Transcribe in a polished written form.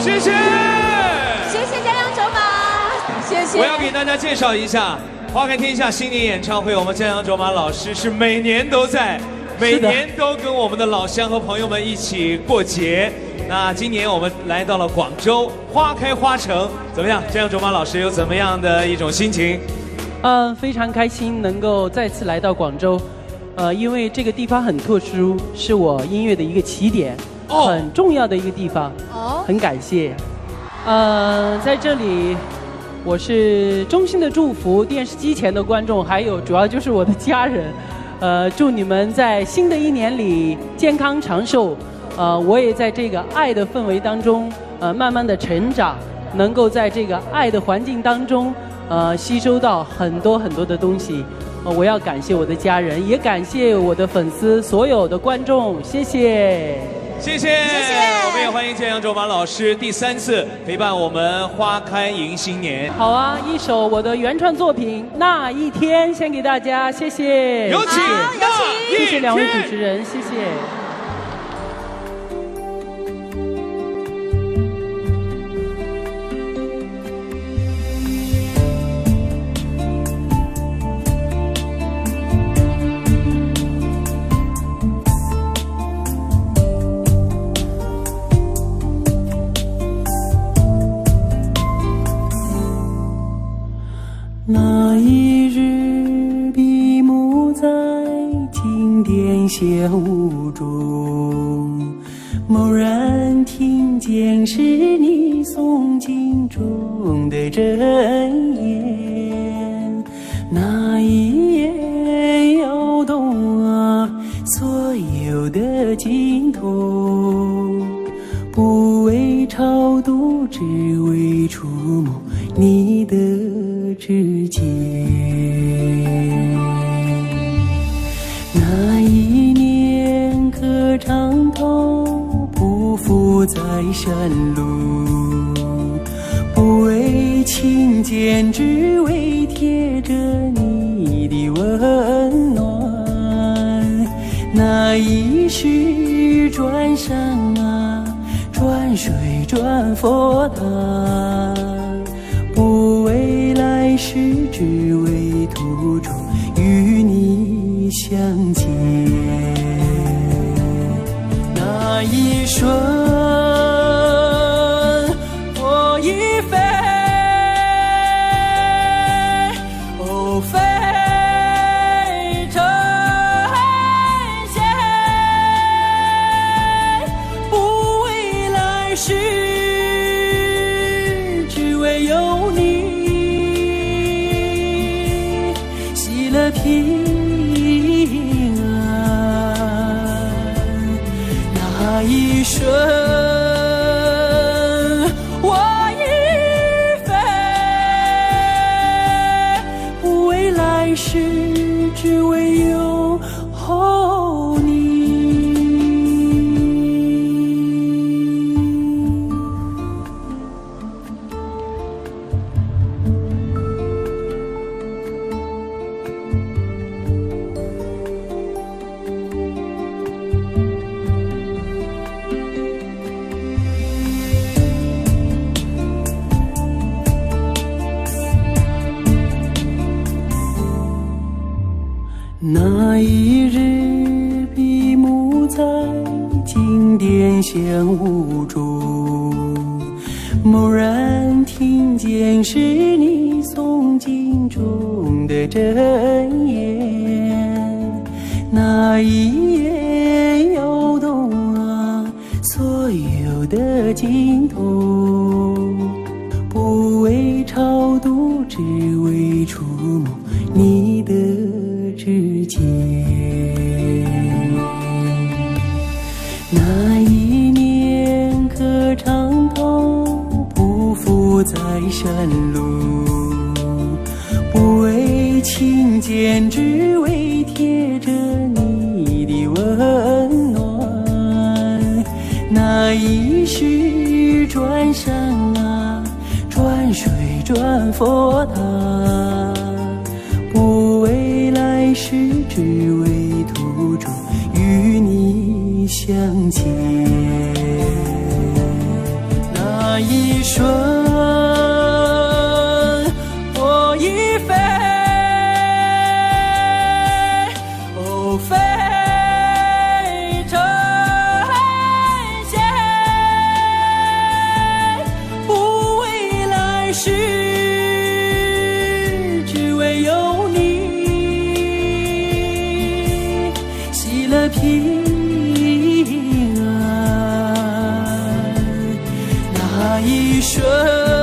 谢谢，谢谢江洋走马，谢谢。我要给大家介绍一下花开天下新年演唱会，我们江洋走马老师是每年都在，每年都跟我们的老乡和朋友们一起过节。那今年我们来到了广州，花开花城，怎么样？江洋走马老师有怎么样的一种心情？非常开心能够再次来到广州，因为这个地方很特殊，是我音乐的一个起点，很重要的一个地方。很感谢。在这里，我是衷心的祝福电视机前的观众，还有主要就是我的家人。祝你们在新的一年里健康长寿。我也在这个爱的氛围当中，慢慢的成长，能够在这个爱的环境当中，吸收到很多很多的东西。我要感谢我的家人，也感谢我的粉丝，所有的观众，谢谢。谢谢，我们也欢迎江洋走马老师第3次陪伴我们花开迎新年。好啊，一首我的原创作品《那一天》献给大家，谢谢。有请，谢谢两位主持人，谢谢。那一日，闭目在经典显悟中，猛然听见是你诵经中的真言。那一夜摇动所有的经筒，不为超度，只为触摸你的指尖。那一年歌唱头匍匐在山路，不为亲见，只为贴着你的温暖。那一世转山转水转佛塔，不为来世，只为途中与你相见。那一瞬，我已飞，哦飞成仙，不为来世，只为有你。平安，那一瞬，我已飞，不为来世，只为有后你。那一日，闭目在经典显悟中，猛然听见是你诵经中的真言。那一夜摇动所有的经筒，不为超度，只为触摸你的指尖。那一年歌唱头匍匐在山路，不为亲见，只为贴着你的温暖。那一世转山转水转佛塔，不为来世，只为途中与你相见。那顺。